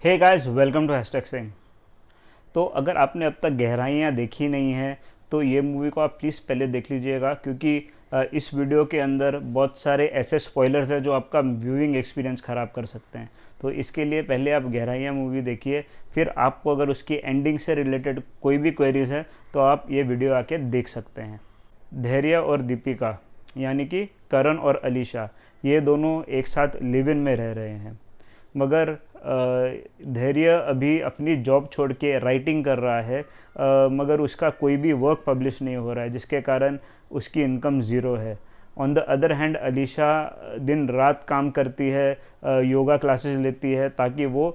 Hey guys, welcome to hashtag Singh. तो अगर आपने अब तक गहराइयाँ देखी नहीं हैं तो ये मूवी को आप प्लीज़ पहले देख लीजिएगा, क्योंकि इस वीडियो के अंदर बहुत सारे ऐसे स्पॉयलर्स हैं जो आपका व्यूइंग एक्सपीरियंस ख़राब कर सकते हैं। तो इसके लिए पहले आप गहराइयाँ मूवी देखिए, फिर आपको अगर उसकी एंडिंग से रिलेटेड कोई भी क्वेरीज़ है तो आप ये वीडियो आके देख सकते हैं। धैर्य और दीपिका यानी कि करण और अलीशा, ये दोनों एक साथ लिव इन में रह रहे हैं। मगर धैर्य अभी अपनी जॉब छोड़ के राइटिंग कर रहा है, मगर उसका कोई भी वर्क पब्लिश नहीं हो रहा है, जिसके कारण उसकी इनकम ज़ीरो है। On the other hand Alisha दिन रात काम करती है, योगा क्लासेस लेती है ताकि वो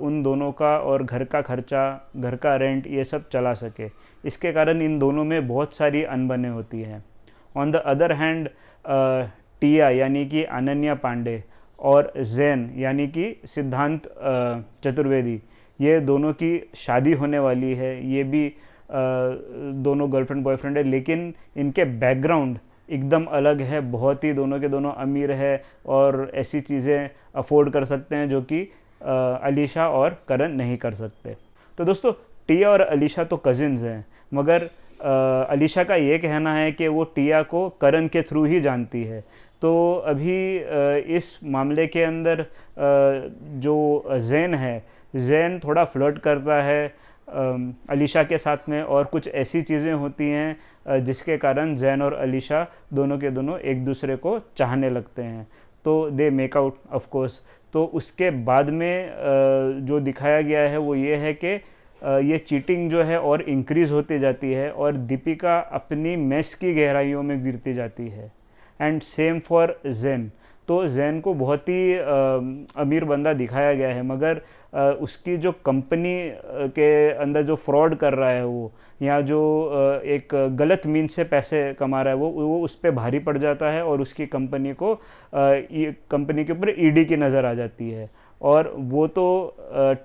उन दोनों का और घर का खर्चा, घर का रेंट, ये सब चला सके। इसके कारण इन दोनों में बहुत सारी अनबनें होती हैं। ऑन द अदर हैंड टिया यानी कि अनन्या पांडे और जैन यानी कि सिद्धांत चतुर्वेदी, ये दोनों की शादी होने वाली है। ये भी दोनों गर्लफ्रेंड बॉयफ्रेंड है, लेकिन इनके बैकग्राउंड एकदम अलग है। बहुत ही दोनों के दोनों अमीर है और ऐसी चीज़ें अफोर्ड कर सकते हैं जो कि अलीशा और करण नहीं कर सकते। तो दोस्तों, टिया और अलीशा तो कज़िन्स हैं, मगर अलीशा का ये कहना है कि वो टिया को करण के थ्रू ही जानती है। तो अभी इस मामले के अंदर जो जैन है, जैन थोड़ा फ्लर्ट करता है अलीशा के साथ में, और कुछ ऐसी चीज़ें होती हैं जिसके कारण जैन और अलीशा दोनों के दोनों एक दूसरे को चाहने लगते हैं। तो they make out of course. तो उसके बाद में जो दिखाया गया है वो ये है कि ये चीटिंग जो है और इंक्रीज़ होती जाती है और दीपिका अपनी मेस की गहराइयों में गिरती जाती है। And same for Jain. तो जैन को बहुत ही अमीर बंदा दिखाया गया है, मगर उसकी जो कंपनी के अंदर जो फ्रॉड कर रहा है वो, या जो एक गलत मीन्स से पैसे कमा रहा है वो उस पर भारी पड़ जाता है और उसकी कंपनी को कंपनी के ऊपर ईडी की नज़र आ जाती है। और वो तो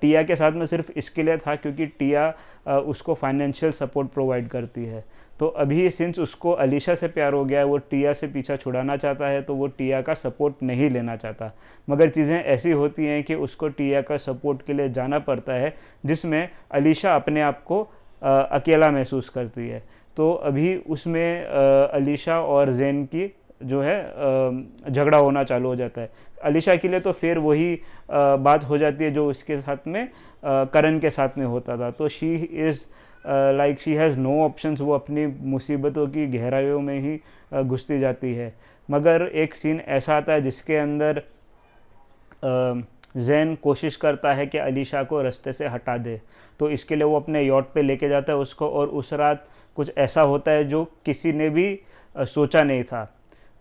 टिया के साथ में सिर्फ इसके लिए था क्योंकि टिया उसको फाइनेंशियल सपोर्ट प्रोवाइड करती है। तो अभी सिंस उसको अलीशा से प्यार हो गया है, वो टिया से पीछा छुड़ाना चाहता है, तो वो टिया का सपोर्ट नहीं लेना चाहता। मगर चीज़ें ऐसी होती हैं कि उसको टिया का सपोर्ट के लिए जाना पड़ता है, जिसमें अलीशा अपने आप को अकेला महसूस करती है। तो अभी उसमें अलीशा और जैन की जो है झगड़ा होना चालू हो जाता है। अलीशा के लिए तो फिर वही बात हो जाती है जो उसके साथ में करण के साथ में होता था। तो she is like she has no options. वो अपनी मुसीबतों की गहराइयों में ही घुसती जाती है। मगर एक सीन ऐसा आता है जिसके अंदर जैन कोशिश करता है कि अलीशा को रास्ते से हटा दे। तो इसके लिए वो अपने यॉट पे लेके जाता है उसको, और उस रात कुछ ऐसा होता है जो किसी ने भी सोचा नहीं था।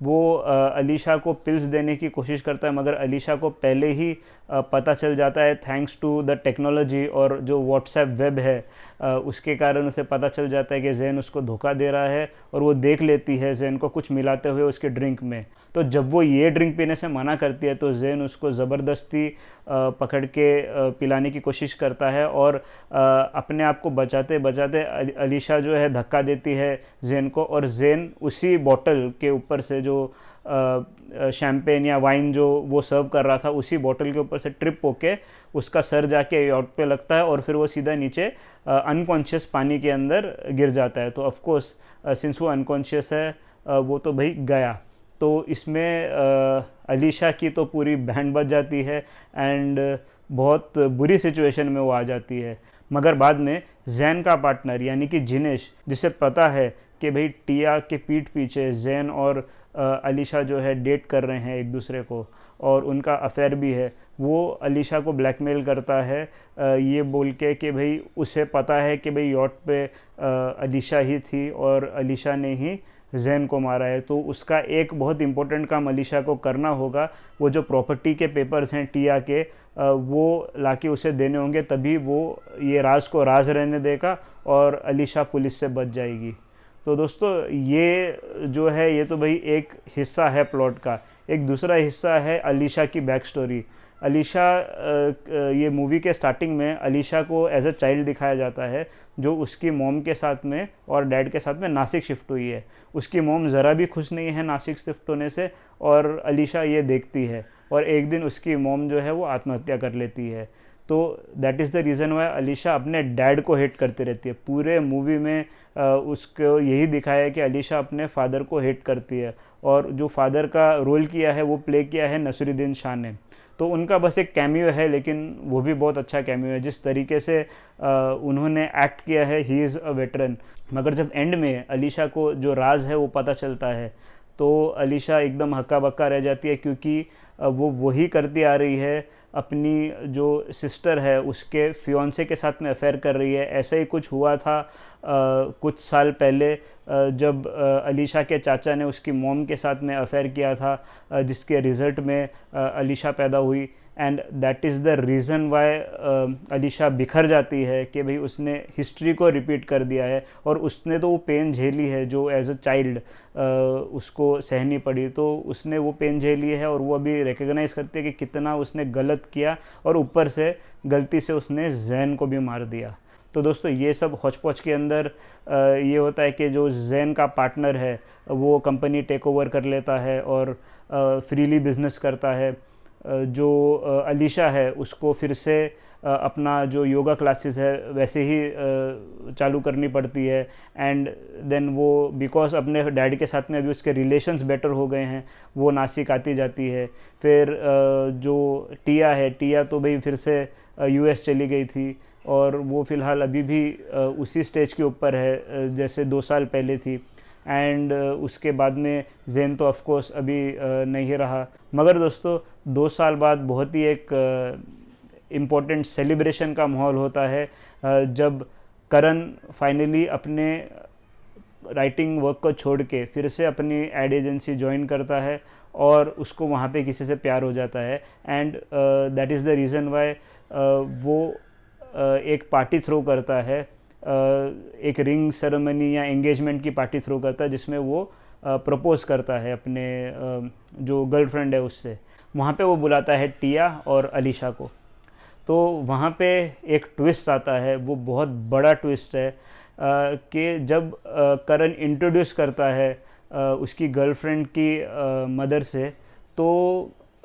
वो अलीशा को पिल्स देने की कोशिश करता है, मगर अलीशा को पहले ही पता चल जाता है, थैंक्स टू द टेक्नोलॉजी और जो व्हाट्सएप वेब है उसके कारण उसे पता चल जाता है कि जैन उसको धोखा दे रहा है, और वो देख लेती है जैन को कुछ मिलाते हुए उसके ड्रिंक में। तो जब वो ये ड्रिंक पीने से मना करती है तो जैन उसको ज़बरदस्ती पकड़ के पिलाने की कोशिश करता है, और अपने आप को बचाते बचाते अलीशा जो है धक्का देती है जैन को, और जैन उसी बॉटल के ऊपर से जो शैम्पेन या वाइन जो वो सर्व कर रहा था, उसी बॉटल के ऊपर से ट्रिप होके उसका सर जाके यॉट पे लगता है, और फिर वो सीधा नीचे अनकॉन्शियस पानी के अंदर गिर जाता है। तो ऑफ कोर्स सिंस वो अनकॉन्शियस है वो तो भाई गया। तो इसमें अलीशा की तो पूरी बैंड बज जाती है एंड बहुत बुरी सिचुएशन में वो आ जाती है। मगर बाद में जैन का पार्टनर यानी कि जिनेश, जिसे पता है कि भाई टिया के पीठ पीछे जैन और अलीशा जो है डेट कर रहे हैं एक दूसरे को, और उनका अफेयर भी है, वो अलीशा को ब्लैकमेल करता है ये बोल के कि भाई उसे पता है कि भाई यॉट पे अलीशा ही थी और अलीशा ने ही जैन को मारा है। तो उसका एक बहुत इंपॉर्टेंट काम अलीशा को करना होगा। वो जो प्रॉपर्टी के पेपर्स हैं टिया के, वो लाके उसे देने होंगे, तभी वो ये राज को राज रहने देगा और अलीशा पुलिस से बच जाएगी। तो दोस्तों, ये जो है ये तो भाई एक हिस्सा है प्लॉट का। एक दूसरा हिस्सा है अलीशा की बैक स्टोरी। अलीशा ये मूवी के स्टार्टिंग में अलीशा को एज अ चाइल्ड दिखाया जाता है, जो उसकी मॉम के साथ में और डैड के साथ में नासिक शिफ्ट हुई है। उसकी मॉम ज़रा भी खुश नहीं है नासिक शिफ्ट होने से, और अलीशा ये देखती है, और एक दिन उसकी मॉम जो है वो आत्महत्या कर लेती है। तो that is the reason why Alisha अपने डैड को हेट करती रहती है। पूरे मूवी में उसको यही दिखाया है कि अलीशा अपने फादर को हेट करती है, और जो फादर का रोल किया है वो प्ले किया है नसीरुद्दीन शाह ने। तो उनका बस एक कैमियो है, लेकिन वो भी बहुत अच्छा कैमियो है। जिस तरीके से उन्होंने एक्ट किया है, ही इज़ अ वेटरन। मगर जब एंड में अलीशा को जो राज है वो पता चलता है, तो अलीशा एकदम हक्का बक्का रह जाती है, क्योंकि वो वही करती आ रही है, अपनी जो सिस्टर है उसके फियोंसे के साथ में अफेयर कर रही है। ऐसा ही कुछ हुआ था कुछ साल पहले, जब अलीशा के चाचा ने उसकी मॉम के साथ में अफेयर किया था, जिसके रिज़ल्ट में अलीशा पैदा हुई। And that is the reason why Alisha बिखर जाती है कि भाई उसने हिस्ट्री को रिपीट कर दिया है, और उसने तो वो पेन झेली है जो एज अ चाइल्ड उसको सहनी पड़ी। तो उसने वो पेन झेली है, और वो अभी रिकग्नाइज़ करती है कि कितना उसने गलत किया, और ऊपर से गलती से उसने जैन को भी मार दिया। तो दोस्तों ये सब हौच-पौच के अंदर ये होता है कि जो जैन का पार्टनर है वो कंपनी टेक ओवर कर लेता है और फ्रीली बिजनेस करता है। जो अलीशा है उसको फिर से अपना जो योगा क्लासेस है वैसे ही चालू करनी पड़ती है। एंड देन वो बिकॉज अपने डैडी के साथ में अभी उसके रिलेशंस बेटर हो गए हैं, वो नासिक आती जाती है। फिर जो टिया है, टिया तो भाई फिर से यूएस चली गई थी, और वो फ़िलहाल अभी भी उसी स्टेज के ऊपर है जैसे 2 साल पहले थी। एंड उसके बाद में जैन तो ऑफ कोर्स अभी नहीं रहा। मगर दोस्तों 2 साल बाद बहुत ही एक इम्पोर्टेंट सेलिब्रेशन का माहौल होता है, जब करण फाइनली अपने राइटिंग वर्क को छोड़ के फिर से अपनी एड एजेंसी ज्वाइन करता है, और उसको वहाँ पे किसी से प्यार हो जाता है। And that is the reason why वो एक पार्टी थ्रो करता है, एक रिंग सेरेमनी या एंगेजमेंट की पार्टी थ्रो करता है, जिसमें वो प्रपोज़ करता है अपने जो गर्लफ्रेंड है उससे। वहाँ पे वो बुलाता है टिया और अलीशा को। तो वहाँ पे एक ट्विस्ट आता है, वो बहुत बड़ा ट्विस्ट है कि जब करण इंट्रोड्यूस करता है उसकी गर्लफ्रेंड की मदर से, तो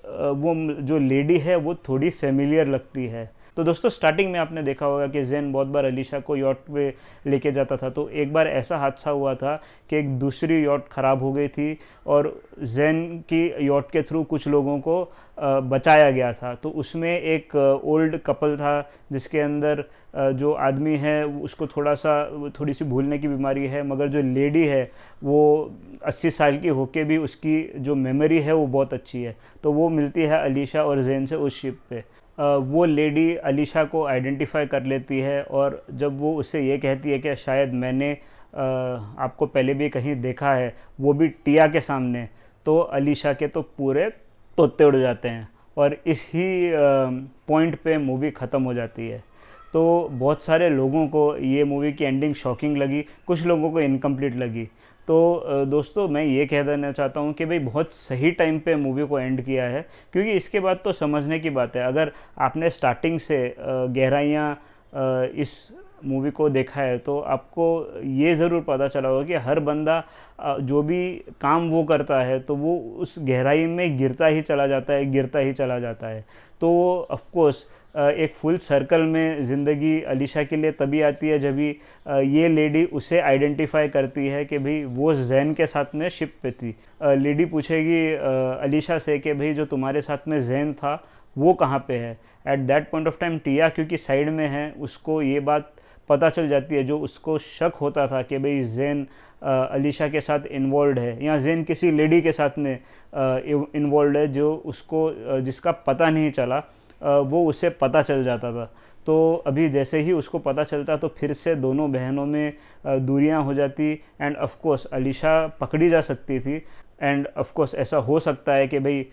वो जो लेडी है वो थोड़ी फेमिलियर लगती है। तो दोस्तों स्टार्टिंग में आपने देखा होगा कि जैन बहुत बार अलीशा को यॉट पे लेके जाता था। तो एक बार ऐसा हादसा हुआ था कि एक दूसरी यॉट ख़राब हो गई थी, और जैन की यॉट के थ्रू कुछ लोगों को बचाया गया था। तो उसमें एक ओल्ड कपल था, जिसके अंदर जो आदमी है उसको थोड़ी सी भूलने की बीमारी है, मगर जो लेडी है वो 80 साल की होके भी उसकी जो मेमोरी है वो बहुत अच्छी है। तो वो मिलती है अलीशा और जैन से उस शिप पे। वो लेडी अलीशा को आइडेंटिफाई कर लेती है, और जब वो उससे ये कहती है कि शायद मैंने आपको पहले भी कहीं देखा है, वो भी टिया के सामने, तो अलीशा के तो पूरे तोते उड़ जाते हैं, और इसी पॉइंट पे मूवी ख़त्म हो जाती है। तो बहुत सारे लोगों को ये मूवी की एंडिंग शॉकिंग लगी, कुछ लोगों को इनकम्प्लीट लगी। तो दोस्तों मैं ये कह देना चाहता हूँ कि भाई बहुत सही टाइम पे मूवी को एंड किया है, क्योंकि इसके बाद तो समझने की बात है। अगर आपने स्टार्टिंग से गहराइयाँ इस मूवी को देखा है, तो आपको ये ज़रूर पता चला होगा कि हर बंदा जो भी काम वो करता है तो वो उस गहराई में गिरता ही चला जाता है, गिरता ही चला जाता है। तो ऑफ कोर्स एक फुल सर्कल में ज़िंदगी अलीशा के लिए तभी आती है जब ये लेडी उसे आइडेंटिफाई करती है कि भाई वो जैन के साथ में शिप पे थी। लेडी पूछेगी अलीशा से कि भाई जो तुम्हारे साथ में जैन था वो कहाँ पे है। At that point of time टिया क्योंकि साइड में है, उसको ये बात पता चल जाती है, जो उसको शक होता था कि भाई जैन अलीशा के साथ इन्वॉल्व है, या जैन किसी लेडी के साथ में इन्वॉल्व है जो उसको जिसका पता नहीं चला, वो उसे पता चल जाता था। तो अभी जैसे ही उसको पता चलता तो फिर से दोनों बहनों में दूरियां हो जाती, एंड ऑफ कोर्स अलीशा पकड़ी जा सकती थी। एंड ऑफ कोर्स ऐसा हो सकता है कि भाई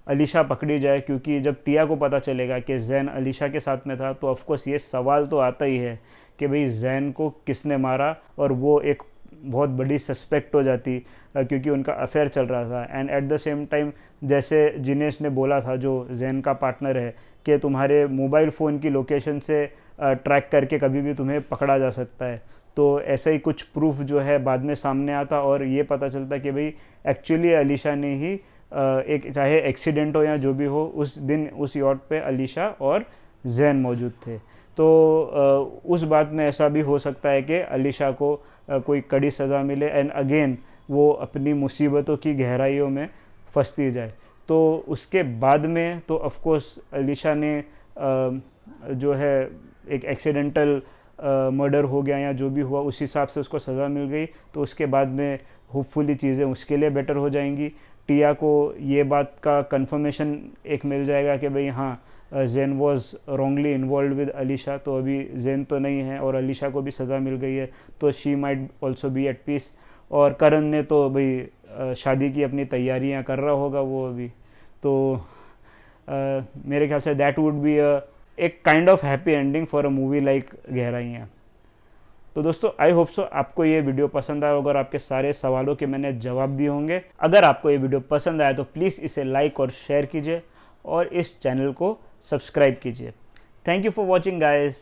अलीशा पकड़ी जाए, क्योंकि जब टिया को पता चलेगा कि जैन अलीशा के साथ में था, तो ऑफ कोर्स ये सवाल तो आता ही है कि भाई जैन को किसने मारा, और वो एक बहुत बड़ी सस्पेक्ट हो जाती क्योंकि उनका अफेयर चल रहा था। And at the same time जैसे जिनेश ने बोला था, जो जैन का पार्टनर है, कि तुम्हारे मोबाइल फ़ोन की लोकेशन से ट्रैक करके कभी भी तुम्हें पकड़ा जा सकता है। तो ऐसा ही कुछ प्रूफ जो है बाद में सामने आता, और ये पता चलता कि भाई एक्चुअली अलीशा ने ही एक चाहे एक्सीडेंट हो या जो भी हो, उस दिन उस यॉट पे अलीशा और जैन मौजूद थे। तो उस बात में ऐसा भी हो सकता है कि अलीशा को कोई कड़ी सज़ा मिले एंड अगेन वो अपनी मुसीबतों की गहराइयों में फंसती जाए। तो उसके बाद में तो ऑफ कोर्स अलीशा ने जो है एक एक्सीडेंटल मर्डर हो गया या जो भी हुआ उस हिसाब से उसको सज़ा मिल गई, तो उसके बाद में होपफुली चीज़ें उसके लिए बेटर हो जाएंगी। टिया को ये बात का कंफर्मेशन एक मिल जाएगा कि भाई हाँ, Jain was wrongly involve with Alisha, तो अभी जैन तो नहीं है और अलीशा को भी सज़ा मिल गई है, तो she might also be at peace. और करण ने तो भाई शादी की अपनी तैयारियां कर रहा होगा वो अभी, तो मेरे ख्याल से दैट वुड बी एक kind of happy ending for a movie like गहराइयाँ। तो दोस्तों आई होप सो आपको ये वीडियो पसंद आया होगा और आपके सारे सवालों के मैंने जवाब दिए होंगे। अगर आपको ये वीडियो पसंद आया तो प्लीज़ इसे लाइक और शेयर कीजिए और इस चैनल को सब्सक्राइब कीजिए। Thank you for watching guys.